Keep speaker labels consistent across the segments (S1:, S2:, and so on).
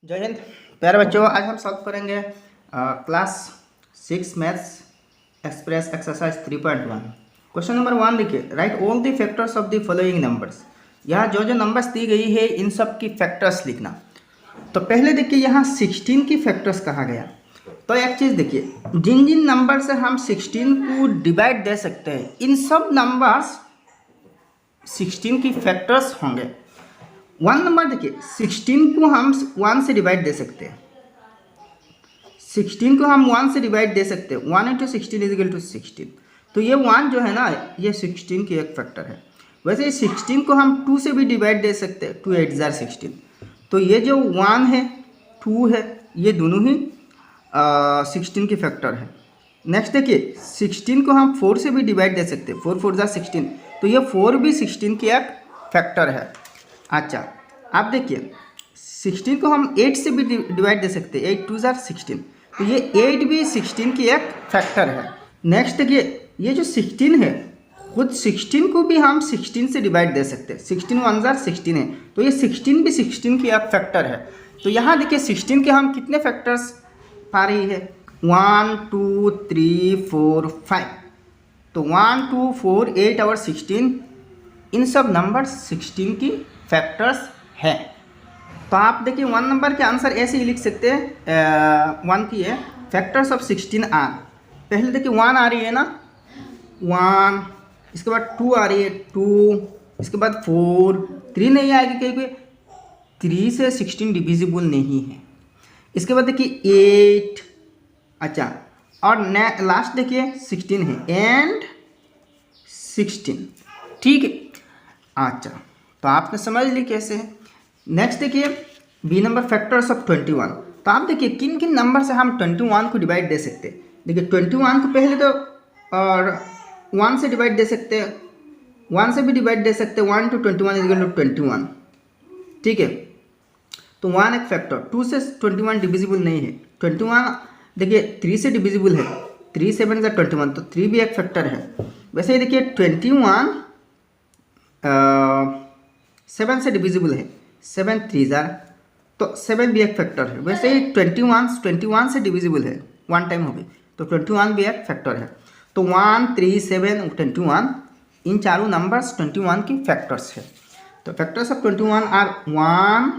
S1: जय हिंद। प्यारे बच्चों, आज हम सॉल्व करेंगे class 6 maths express exercise 3.1। Question number 1 लिखिए, right all the factors of the following numbers. यहाँ जो जो नंबर्स दी गई है इन सब की फैक्टर्स लिखना। तो पहले देखिए यहाँ 16 की फैक्टर्स कहा गया। तो एक चीज़ देखिए, जिन जिन नंबर से हम 16 को डिवाइड दे सकते हैं इन सब नंबर्स 16 की फैक्टर्स होंगे। 1 नंबर देखिए, 16 को हम 1 से डिवाइड दे सकते हैं। 16 को हम 1 से डिवाइड दे सकते हैं। 1 इंटू 16 इज इक्वल टू 16। तो ये 1 जो है ना, ये 16 की एक फैक्टर है। वैसे 16 को हम 2 से भी डिवाइड दे सकते हैं। 2 8 जार 16। तो ये जो 1 है 2 है, ये दोनों ही 16 की फैक्टर है। नेक्स्ट देखिए, 16 को हम 4 से भी डिवाइड दे सकते हैं। 4 4 जार 16। तो ये 4 भी 16 की एक फैक्टर है। अच्छा, आप देखिए 16 को हम 8 से भी डिवाइड दे सकते हैं। 8 2 जार 16। तो ये 8 भी 16 की एक फैक्टर है। नेक्स्ट देखिए, ये जो 16 है खुद 16 को भी हम 16 से डिवाइड दे सकते हैं। 16 1 जार 16 है, तो ये 16 भी 16 की एक फैक्टर है। तो यहाँ देखिए 16 के हम कितने फैक्टर्स पा रही है, 1 2 3 4 5। तो 1 2 4 8 और 16 इन सब नंबर 16 की फैक्टर्स हैं। तो आप देखिए 1 नंबर के आंसर ऐसे ही लिख सकते हैं। 1 की है फैक्टर्स ऑफ 16 आर। पहले देखिए 1 आ रही है ना, 1, इसके बाद 2 आ रही है 2, इसके बाद 4, 3 नहीं आएगी क्योंकि 3 से 16 डिविजिबल नहीं है। इसके बाद देखिए 8। अच्छा, और लास्ट देखिए 16 है एंड 16। ठीक है। अच्छा, तो आपने समझ ली कैसे है। नेक्स्ट देखिए बी नंबर फैक्टर्स ऑफ 21। तो आप देखिए किन किन नंबर से हम 21 को डिवाइड दे सकते हैं। देखिए 21 को पहले तो और 1 से डिवाइड दे सकते हैं। 1 से भी डिवाइड दे सकते हैं। 1 to 21 इज इक्वल टू 21। ठीक है। तो 1 एक फैक्टर। 2 से 21 डिविजिबल नहीं है। 21 देखिए 3 से डिविजिबल है। 3 7 = 21, तो 3 भी एक फैक्टर है। वैसे ही देखिए 21 7 से डिविजिबल है। 7 3 जार, तो 7 भी एक फैक्टर है। वैसे ही 21 से डिविजिबल है, 1 टाइम हो गई, तो 21 भी एक फैक्टर है। तो 1 3 7 21 इन चारों नंबर्स 21 की फैक्टर्स है। तो फैक्टर्स ऑफ 21 आर 1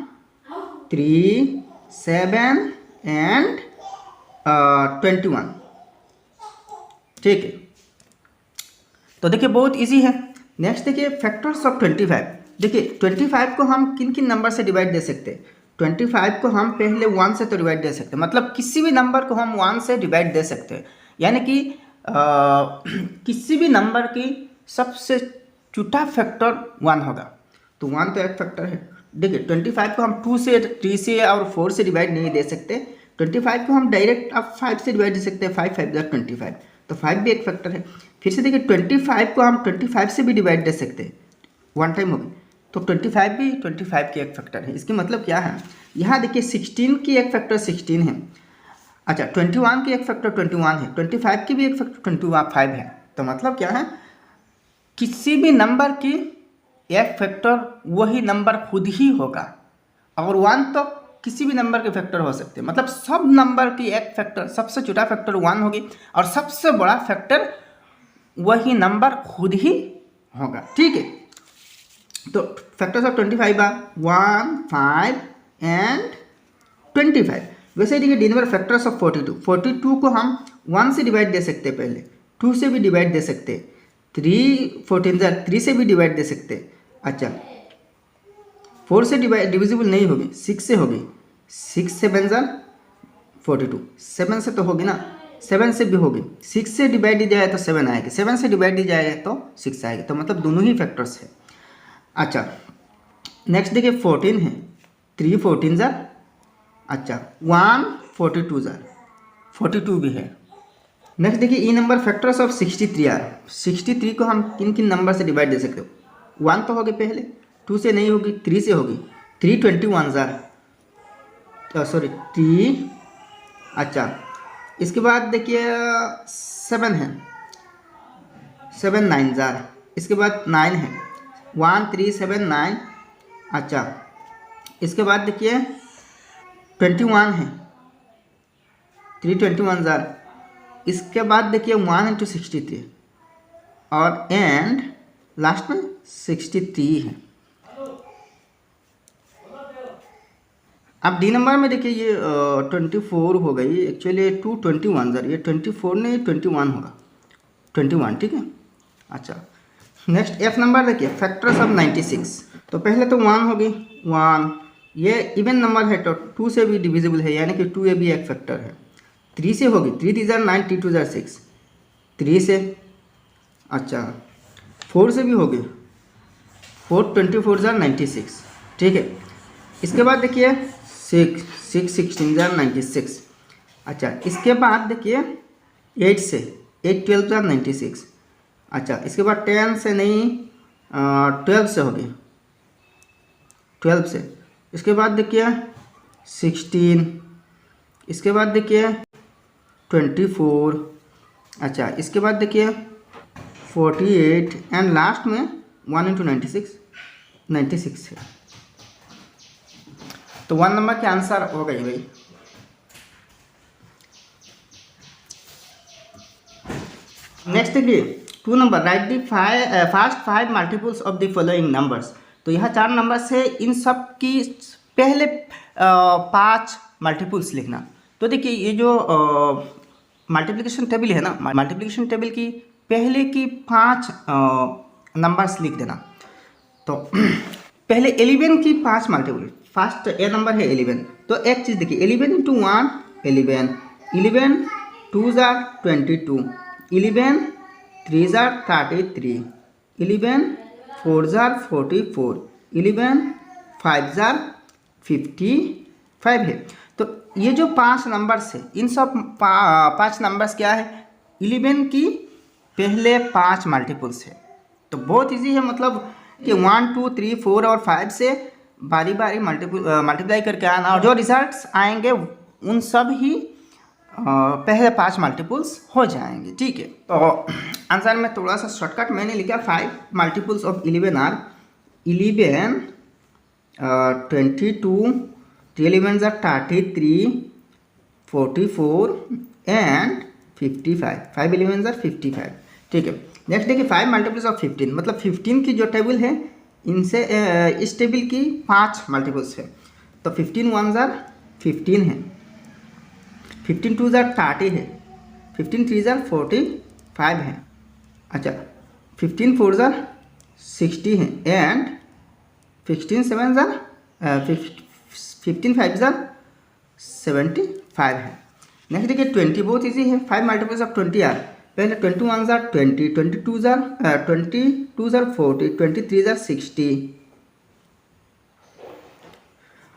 S1: 3 7 एंड 21। ठीक है। तो देखिए बहुत इजी है। नेक्स्ट देखिए फैक्टर्स ऑफ 25। देखिए 25 को हम किन किन नंबर से डिवाइड दे सकते हैं। 25 को हम पहले 1 से तो डिवाइड दे सकते हैं, मतलब किसी भी नंबर को हम 1 से डिवाइड दे सकते हैं। यानी कि किसी भी नंबर की सबसे छोटा फैक्टर 1 होगा। तो 1 तो एक फैक्टर है। देखिए 25 को हम 2 से 3 से और 4 से डिवाइड नहीं दे सकते। 25 को हम डायरेक्ट अब 5 से डिवाइड दे सकते हैं। 5 5 = 25, तो 5 भी एक फैक्टर है। फिर से देखिए 25 को हम 25 से भी डिवाइड दे सकते हैं। 1 टाइम हो गई, तो 25 भी 25 की एक फैक्टर है। इसके मतलब क्या है, यहाँ देखिए 16 की एक फैक्टर 16 है। अच्छा, 21 की एक फैक्टर 21 है। 25 की भी एक फैक्टर 25 है। तो मतलब क्या है, किसी भी नंबर की एक फैक्टर वही नंबर खुद ही होगा। और 1 तो किसी भी नंबर के फैक्टर हो सकते हैं। मतलब सब नंबर की एक फैक्टर, सबसे छोटा फैक्टर 1 होगी और सबसे बड़ा फैक्टर वही नंबर खुद ही होगा। ठीक है। तो फैक्टर्स ऑफ 25 आर 1 5 एंड 25। वैसे देखिए डी नंबर फैक्टर्स ऑफ 42। 42 को हम 1 से डिवाइड दे सकते हैं, पहले 2 से भी डिवाइड दे सकते हैं। 3 14 जार 3 से भी डिवाइड दे सकते हैं। अच्छा, 4 से डिविजिबल नहीं होगी, 6 से होगी। 6 7 जार 42, 7 से तो होगी ना, 7 से भी होगी। 6 से डिवाइड दी जाए तो 7 आएगी, 7 से डिवाइड दी जाए तो 6 आएगी। तो मतलब दोनों ही फैक्टर्स है। अच्छा, नेक्स्ट देखिए 14 है। 3 14 जार, अच्छा 1 42 जार 42 भी है। नेक्स्ट देखिए ई नंबर फैक्टर्स ऑफ 63 आर। 63 को हम किन किन नंबर से डिवाइड दे सकते हो। 1 तो होगी पहले, 2 से नहीं होगी, 3 से होगी। 3 21 जार, सॉरी 3। अच्छा, इसके बाद देखिए 7 है, 7 9 जार, इसके बाद 9 है, 1 3 7 9। अच्छा, इसके बाद देखिए 21 है, 321 जार। इसके बाद देखिए 1 इंटू 63 और एंड लास्ट में 63 है। अब डी नंबर में देखिए ये 24 हो गई, एक्चुअली 221 जार, ये 24 नहीं 21 होगा, 21 ठीक है। अच्छा नेक्स्ट एफ नंबर देखिए फैक्टर्स ऑफ 96। तो पहले तो 1 होगी, 1 ये इवन नंबर है तो 2 से भी डिविजिबल है, यानी कि 2 भी एक फैक्टर है। 3 से होगी, 3 3 जार 9, 3 2 जार 6, 3 से। अच्छा 4 से भी होगी, 4 24 जार 96 ठीक है। इसके बाद देखिए 6 16 जार 96। अच्छा इसके बाद देखिए 8 से, 8 12 जार 96। अच्छा इसके बाद 10 से नहीं 12 से होगी, 12 से। इसके बाद देखिए 16, इसके बाद देखिए 24। अच्छा इसके बाद देखिए 48 एंड लास्ट में 1 इंटू 96 है। तो 1 नंबर के आंसर हो गई भाई। नेक्स्ट देखिए 2 number, right the first 5 multiples of the following numbers. तो यह 4 नंबर्स है, इन सब की पहले 5 मल्टीपल्स लिखना। तो देखिए ये जो मल्टीप्लिकेशन टेबल है ना, मल्टीप्लिकेशन टेबल की पहले की 5 नंबर्स लिख देना। तो पहले 11 की 5 मल्टीपल, फर्स्ट ए नंबर है 11। तो एक चीज़ देखिए 11 into 1 11, 11 2 jar 22, 11 3 jar 33, 11 4 jar 44, 11 5 jar 55 है। तो ये जो 5 नंबर्स है, इन सब 5 नंबर्स क्या है, 11 की पहले 5 मल्टीपल्स है। तो बहुत इजी है, मतलब कि 1 2 3 4 और 5 से बारी बारी मल्टीप्लाई करके आना, और जो रिजल्ट्स आएंगे उन सब ही पहले 5 मल्टीपल्स हो जाएंगे ठीक है। तो आंसर में थोड़ा सा शॉर्टकट मैंने लिखा, 5 multiples of 11 are 11 22 3 11 are 33 44 and 55, 5 11 are 55 ठीक है। नेक्स्ट देखिए 5 मल्टीपल्स ऑफ 15, मतलब 15 की जो टेबल है इनसे इस टेबल की 5 मल्टीपल्स है। तो 15 1 जार 15 है, 15 2 जार 30 है, 15 3 जार 45 है। अच्छा 15 4 जार 60 है एंड 15 7 जार 15 5 जार 75 है। नेक्स्ट देखिए 20, बहुत इजी है, 5 मल्टीपल्स ऑफ 20 आर, पहले 21 जार 20, 22 जार 40, 23 जार 60।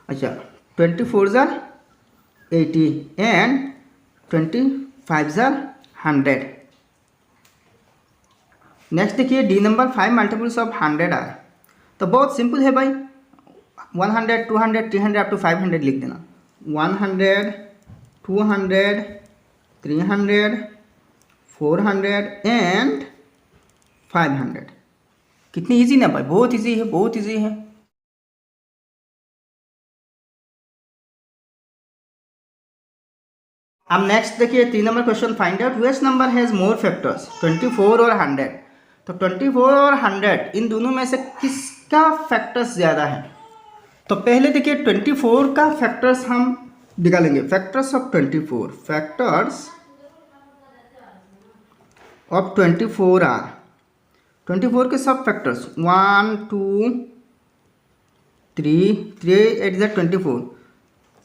S1: अच्छा 24 जार 80 एंड 25 जार 100। नेक्स्ट देखिए the number, 5 multiples of 100 are. तो बहुत सिंपल है भाई, 100 200 300 अप टू 500 लिख देना। 100 200 300 400 एंड 500। कितनी इजी ना भाई, बहुत इजी है, बहुत इजी है। अब नेक्स्ट देखिए 3 number question, find out which number has more factors, 24 और 100। तो 24 और 100 इन दोनों में से किसका फैक्टर्स ज़्यादा है। तो पहले देखिए 24 का फैक्टर्स हम निकालेंगे, factors of 24, factors of 24 are, 24 के सब फैक्टर्स 1 2 3 3 8 ज़ा 24,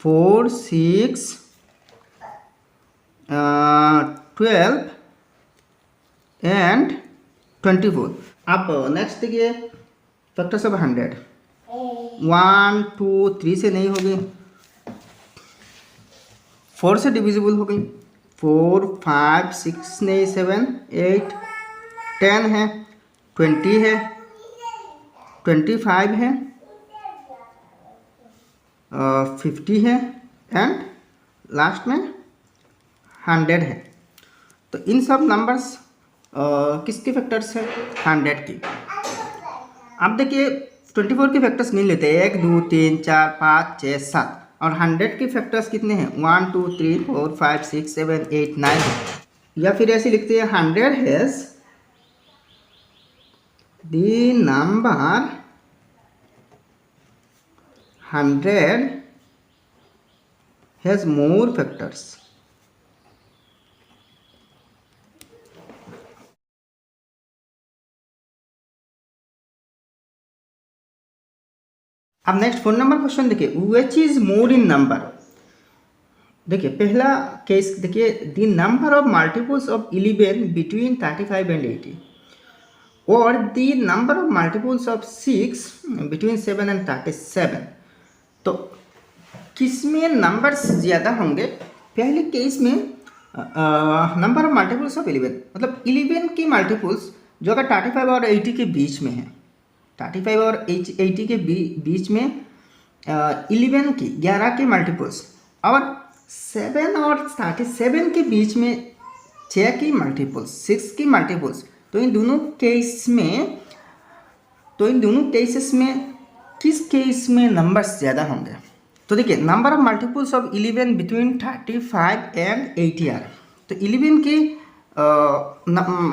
S1: 4 6 12 एंड 24। अब नेक्स्ट देखिए फैक्टर्स ऑफ 100, 1 2 3 से नहीं होगी, 4 से डिविजिबल हो गई, 4 5 6 नहीं 7 8 10 है, 20 है, 25 है, 50 है एंड लास्ट में 100 है। तो इन सब नंबर्स किसके फैक्टर्स है, 100 की। अब देखिए 24 के फैक्टर्स नहीं लेते, 1 2 3 4 5 6 7, और 100 के फैक्टर्स कितने हैं 1 2 3 4 5 6 7 8 9। या फिर ऐसे लिखते हैं 100 has the number 100 has more factors. अब नेक्स्ट 4 नंबर क्वेश्चन देखिए, which is more in number. देखिए पहला केस देखिए, the number of multiples of 11 between 35 and 80 और the number of multiples of 6 between 7 and 37। तो किसमें नंबर्स ज़्यादा होंगे। पहले केस में नंबर ऑफ मल्टीपल्स ऑफ 11, मतलब 11 की मल्टीपल्स जो अगर 35 और 80 के बीच में है, 35 और 80 के बीच में 11 की 11 के मल्टीपल्स और 7 और 37 के बीच में 6 की मल्टीपल्स 6 की मल्टीपल्स। तो इन दोनों केसेस में किस केस में नंबर्स ज़्यादा होंगे। तो देखिए number of multiples of 11 between 35 and 80 are. तो 11 की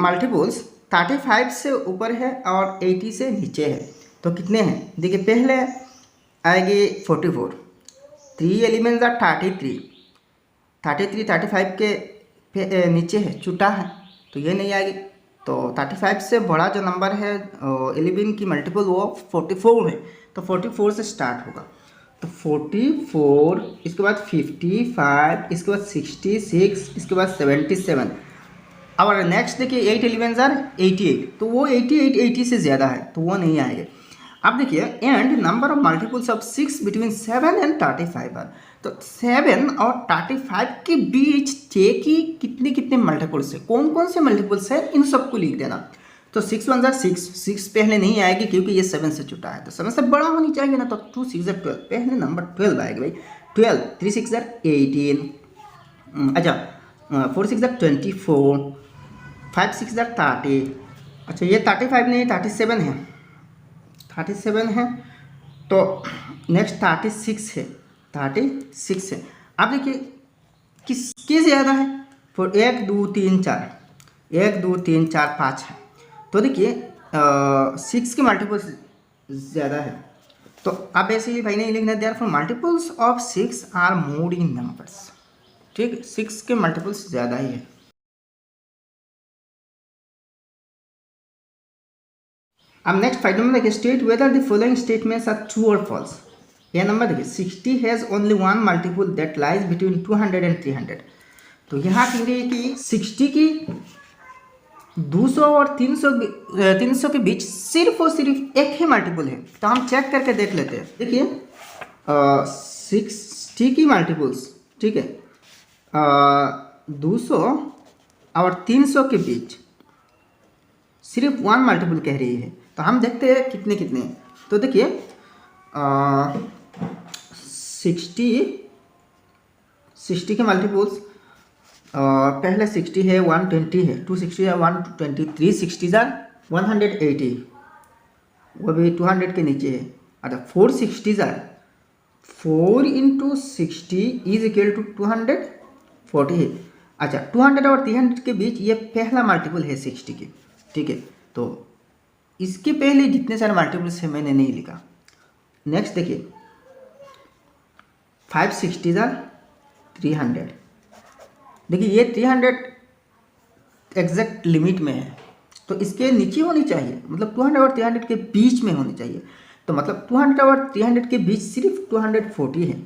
S1: मल्टीपल्स 35 से ऊपर है और 80 से नीचे है। तो कितने हैं देखिए, पहले आएगी 44, 3 एलिमेंट्स आर 33, 35 के नीचे है, छूटा है, तो ये नहीं आएगी। तो 35 से बड़ा जो नंबर है 11 की मल्टीपल वो 44 है। तो 44 से स्टार्ट होगा। तो 44, इसके बाद 55, इसके बाद 66, इसके बाद 77। और नेक्स्ट देखिए 8 एलिमेंट्स आर 88, तो वो 88 80 से ज़्यादा है, तो वो नहीं आएंगे। अब देखिए and number of multiples of 6 between 7 and 35 are. तो 7 और 35 के बीच 6 की कितने कितने मल्टीपल्स है, कौन कौन से मल्टीपल्स है, इन सबको लिख देना। तो 6 1 6 पहले नहीं आएगी क्योंकि ये 7 से छुटा है, तो 7 से बड़ा होनी चाहिए ना। तो 2 6 12, पहले नंबर 12 आएगा भाई। 12, 3 6 18, अच्छा 4 6 24, 5 6 30। अच्छा ये 35 नहीं 37 है, 37 है। तो नेक्स्ट 36 है, 36 है। अब देखिए किसके ज़्यादा है, फिर 1 2 3 4, 1 2 3 4 5 है। तो देखिए 6 के मल्टीपल्स ज़्यादा है। तो अब ऐसे ही भाई नहीं लिखना, therefore multiples of 6 are more in numbers. ठीक, 6 के मल्टीपल्स ज़्यादा ही है। अब नेक्स्ट 5 नंबर देखिए, state whether the following statements are true और फॉल्स। यह नंबर देखिए 60 has only one multiple that lies between 200 and 300। तो यहाँ कह रही है कि 60 की 200 और 300 के बीच सिर्फ और सिर्फ एक ही मल्टीपल है। तो हम चेक करके देख लेते हैं। देखिए 60 की मल्टीपल्स, ठीक है, 200 और 300 के बीच सिर्फ वन मल्टीपल कह रही है। तो हम देखते हैं कितने कितने। तो देखिए 60 के मल्टीपल्स पहले 60 है, 120 है, 260 है, 120, 360 आर 180, वो भी 200 के नीचे है। अच्छा 460 आर 4 × 60 इज इक्वल टू 240 है। अच्छा 200 और 300 के बीच ये पहला मल्टीपल है 60 की, ठीक है। तो इसके पहले जितने सारे मल्टीपल्स हैं मैंने नहीं लिखा। नेक्स्ट देखिए 560 आर 300। देखिए ये 300 एग्जैक्ट लिमिट में है, तो इसके नीचे होनी चाहिए, मतलब 200 और 300 के बीच में होनी चाहिए। तो मतलब 200 और 300 के बीच सिर्फ 240 है।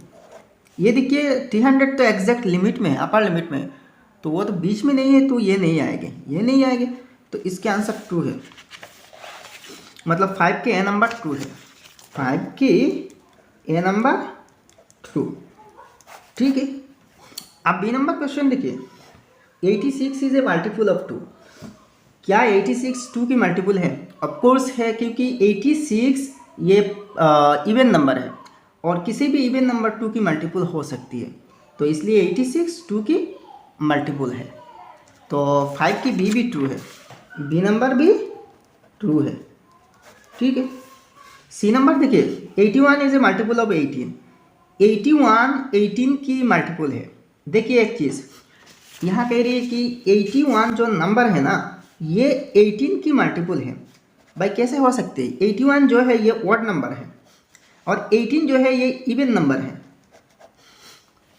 S1: ये देखिए 300 तो एग्जैक्ट लिमिट में है, अपर लिमिट में है, तो वो तो बीच में नहीं है, तो ये नहीं आएंगे, ये नहीं आएंगे। तो इसके आंसर 2 है, मतलब 5 के ए नंबर 2 है, 5 के ए नंबर 2, ठीक है। अब बी नंबर क्वेश्चन देखिए, 86 इज ए मल्टीपल ऑफ 2। क्या 86 2 की मल्टीपल है? ऑफकोर्स है, क्योंकि 86 ये इवन नंबर है और किसी भी इवन नंबर 2 की मल्टीपल हो सकती है, तो इसलिए 86 2 की मल्टीपल है। तो 5 की बी भी ट्रू है, बी नंबर भी ट्रू है, ठीक है। सी नंबर देखिए 81 इज ए मल्टीपल ऑफ 18। 81 18 की मल्टीपल है। देखिए एक चीज़ यहाँ कह रही है कि 81 जो नंबर है ना ये 18 की मल्टीपल है। भाई कैसे हो सकते हैं? 81 जो है ये ऑड नंबर है और 18 जो है ये इवन नंबर है।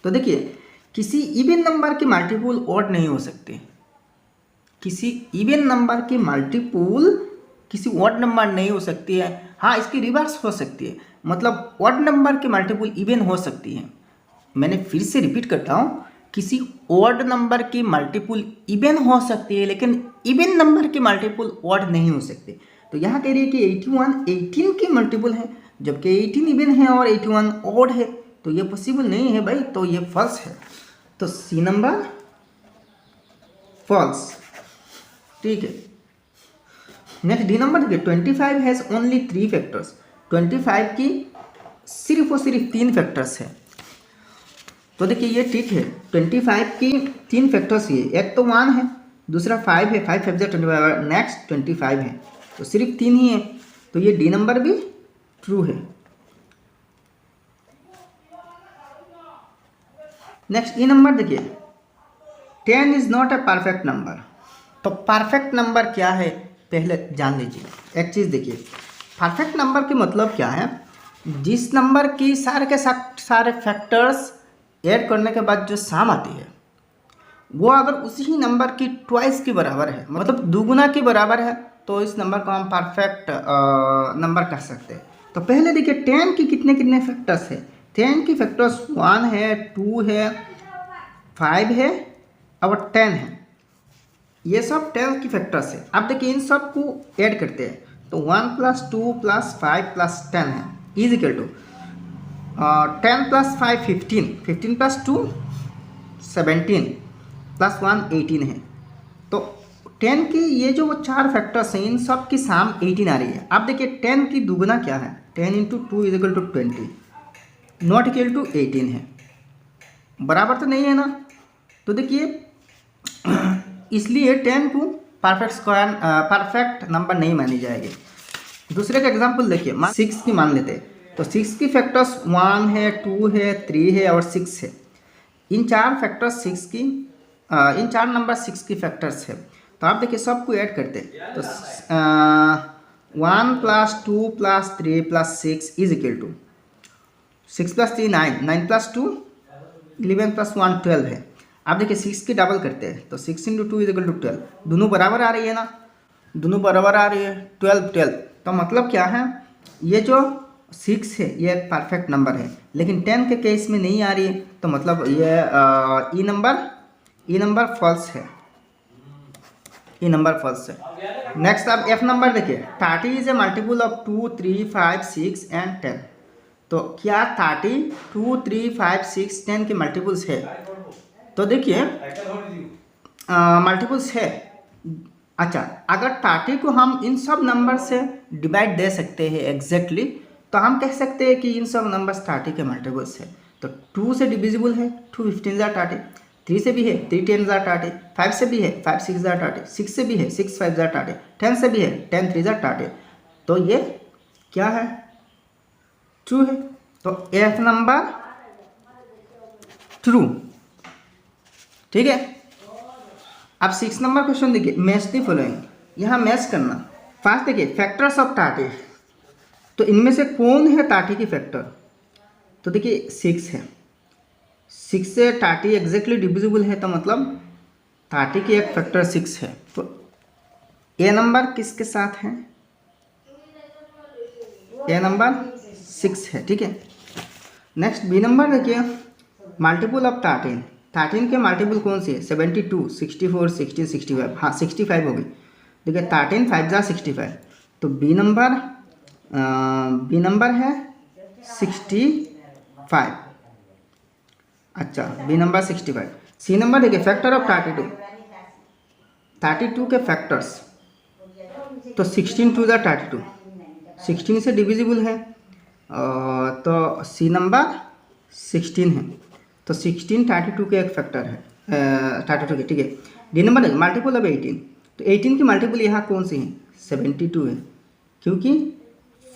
S1: तो देखिए किसी इवन नंबर की मल्टीपल ऑड नहीं हो सकते। किसी इवन नंबर की मल्टीपल किसी ऑड नंबर नहीं हो सकती है। हाँ, इसकी रिवर्स हो सकती है, मतलब ऑड नंबर की मल्टीपल इवन हो सकती है। मैंने फिर से रिपीट करता हूँ, किसी ऑड नंबर की मल्टीपल इवन हो सकती है लेकिन इवन नंबर की मल्टीपल ऑड नहीं हो सकती। तो यहाँ कह रही है कि 81 18 की मल्टीपल है, जबकि 18 इवन है और 81 ऑड है, तो ये पॉसिबल नहीं है भाई, तो ये फॉल्स है। तो सी नंबर फॉल्स। ठीक है, नेक्स्ट डी नंबर देखिए 25 हैज़ ओनली 3 फैक्टर्स। 25 की सिर्फ और सिर्फ 3 फैक्टर्स है। तो देखिए ये ठीक है, 25 की 3 फैक्टर्स ये, एक तो 1 है, दूसरा 5 है, 5 5 25, नेक्स्ट 25 है, तो सिर्फ 3 ही है, तो ये डी नंबर भी ट्रू है। नेक्स्ट ई नंबर देखिए 10 is not a perfect number. तो परफेक्ट नंबर क्या है पहले जान लीजिए। एक चीज़ देखिए, परफेक्ट नंबर की मतलब क्या है, जिस नंबर की सारे के सारे फैक्टर्स ऐड करने के बाद जो सम आती है वो अगर उसी ही नंबर की ट्वाइस के बराबर है, मतलब दुगुना के बराबर है, तो इस नंबर को हम परफेक्ट नंबर कह सकते हैं। तो पहले देखिए 10 की कितने कितने फैक्टर्स है। 10 की फैक्टर्स 1 है, 2 है, 5 है और 10 है। ये सब 10 की फैक्टर्स है। अब देखिए इन सब को ऐड करते हैं, तो 1 + 2 + 5 + 10 है इज इक्वल टू 10 + 5 15, 15 + 2 17 + 1 18 है। तो 10 की ये जो 4 फैक्टर्स हैं इन सब की सम 18 आ रही है। अब देखिए 10 की दुगुना क्या है, 10 × 2 = 20, नॉट इक्वल टू 18 है, बराबर तो नहीं है ना। तो देखिए इसलिए 10 को परफेक्ट नंबर नहीं मानी जाएगी। दूसरे का एग्जांपल देखिए, 6 की मान लेते हैं, तो 6 की फैक्टर्स 1 है, 2 है, 3 है और 6 है। इन चार फैक्टर्स 6 की इन चार नंबर 6 की फैक्टर्स है। तो आप देखिए सबको ऐड करते हैं, तो 1 + 2 + 3 + 6 इज इक्वल टू 6 + 3 9, 9 + 2 11 + 1 12 है। आप देखिए 6 की डबल करते हैं, तो 6 × 2 = 12, दोनों बराबर आ रही है ना, दोनों बराबर आ रही है, 12 12। तो मतलब क्या है, ये जो 6 है ये एक परफेक्ट नंबर है, लेकिन 10 के केस में नहीं आ रही है, तो मतलब ये ई नंबर फॉल्स है, ई नंबर फॉल्स है। नेक्स्ट आप एफ नंबर देखिए, 30 is a multiple of 2 3 5 6 and 10। तो क्या 30 2 3 5 6 10 के मल्टीपल्स है? तो देखिए मल्टीपल्स है। अच्छा, अगर 30 को हम इन सब नंबर से डिवाइड दे सकते हैं एग्जैक्टली, तो हम कह सकते हैं कि इन सब नंबर्स 30 के मल्टीपल्स है। तो 2 से डिविजिबल है, 2 15 * 30, 3 से भी है, 3 10 * 30, 5 से भी है, 5 6 * 30, 6 से भी है, 6 5 * 30, 10 से भी है, 10 3 * 30। तो ये क्या है, ट्रू है। तो एफ नंबर ट्रू, ठीक है। अब 6 नंबर क्वेश्चन देखिए, मैच द फॉलोइंग। यहाँ मैच करना। फर्स्ट देखिए फैक्टर्स ऑफ 30, तो इनमें से कौन है 30 की फैक्टर? तो देखिए 6 है, 6 से 30 एग्जैक्टली डिविजिबल है, तो मतलब 30 की एक फैक्टर 6 है। तो ए नंबर किसके साथ है? ए नंबर 6 है, ठीक है। नेक्स्ट बी नंबर देखिए, मल्टीपल ऑफ 13, 13 के मल्टीपल कौन सी है? 72 64 60 65, हाँ 65 होगी। देखिए 13 5 × 65, तो बी नंबर है 65। अच्छा, बी नंबर 65। सी नंबर देखिए, फैक्टर ऑफ 32 के फैक्टर्स, तो 16 2 × 32, 16 से डिविजिबल है, तो सी नंबर 16 है। तो 16 32 के एक फैक्टर है, 32 के, ठीक है। डी नंबर है मल्टीपल ऑफ 18, तो 18 की मल्टीपल यहाँ कौन सी है? 72 है, क्योंकि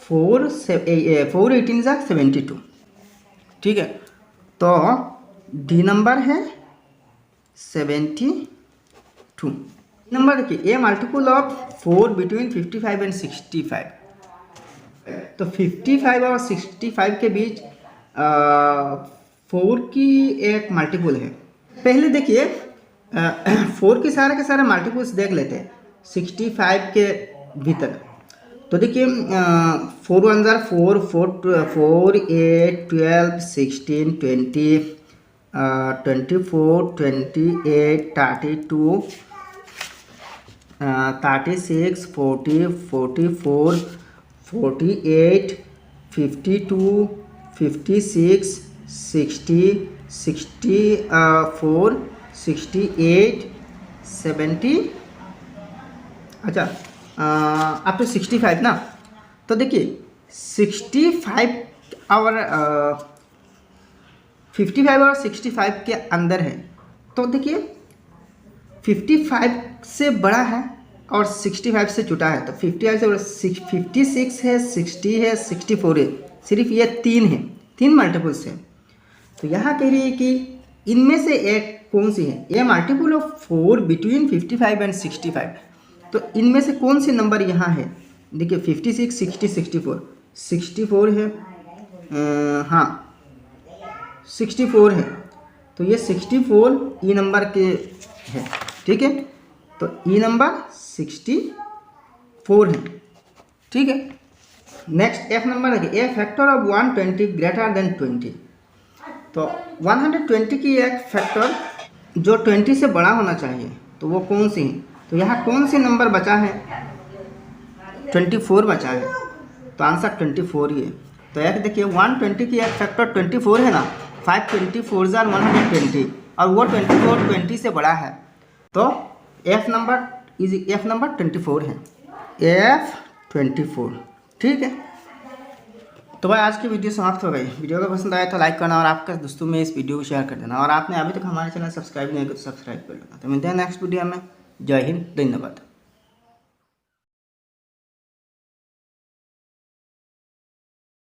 S1: 4 18 = 72। ठीक है। तो डी नंबर है 72। नंबर देखिए, ए मल्टीपल ऑफ 4 बिटवीन 55 एंड 65। तो 55 और 65 के बीच 4 की एक मल्टीपल है। पहले देखिए 4 के सारे मल्टीपल्स देख लेते हैं 65 के भीतर। तो देखिए 4 1 जार 4, 4 8 12 16 20 24 28 32 36 40 44 48 52 56 60 64 68 70, अच्छा अप टू 65 ना। तो देखिए 65 और 55 और 65 के अंदर है। तो देखिए 55 से बड़ा है और 65 से छोटा है। तो 55 से 56 है, 60 है, 64 है। सिर्फ ये 3 है, 3 मल्टीपल्स है। तो यहाँ कह रही है कि इनमें से एक कौन सी है। ये मल्टीपल ऑफ 4 बिटवीन 55 एंड 65। तो इनमें से कौन सी नंबर यहाँ है। देखिए 56 60 64 64 है, हाँ 64 है। तो ये 64 ई नंबर के है, ठीक है। तो ई नंबर 64 है, ठीक है। नेक्स्ट एफ नंबर है, ए फैक्टर ऑफ 120 ग्रेटर देन 20। तो 120 की एक फैक्टर जो 20 से बड़ा होना चाहिए, तो वो कौन सी है। तो यहाँ कौन सी नंबर बचा है, 24 बचा है। तो आंसर 24 ही है। तो एक देखिए 120 की एक फैक्टर 24 है ना, 5 24 जार 120 और वो 24 20 से बड़ा है। तो एफ नंबर 24 है, F24, ठीक है। तो भाई आज की वीडियो समाप्त हो गई। वीडियो को पसंद आया तो लाइक करना और आपके दोस्तों में इस वीडियो को शेयर कर देना। और आपने अभी तक हमारे चैनल सब्सक्राइब नहीं किया तो सब्सक्राइब कर लेना। तो मिलते हैं नेक्स्ट वीडियो में। जय हिंद, धन्यवाद।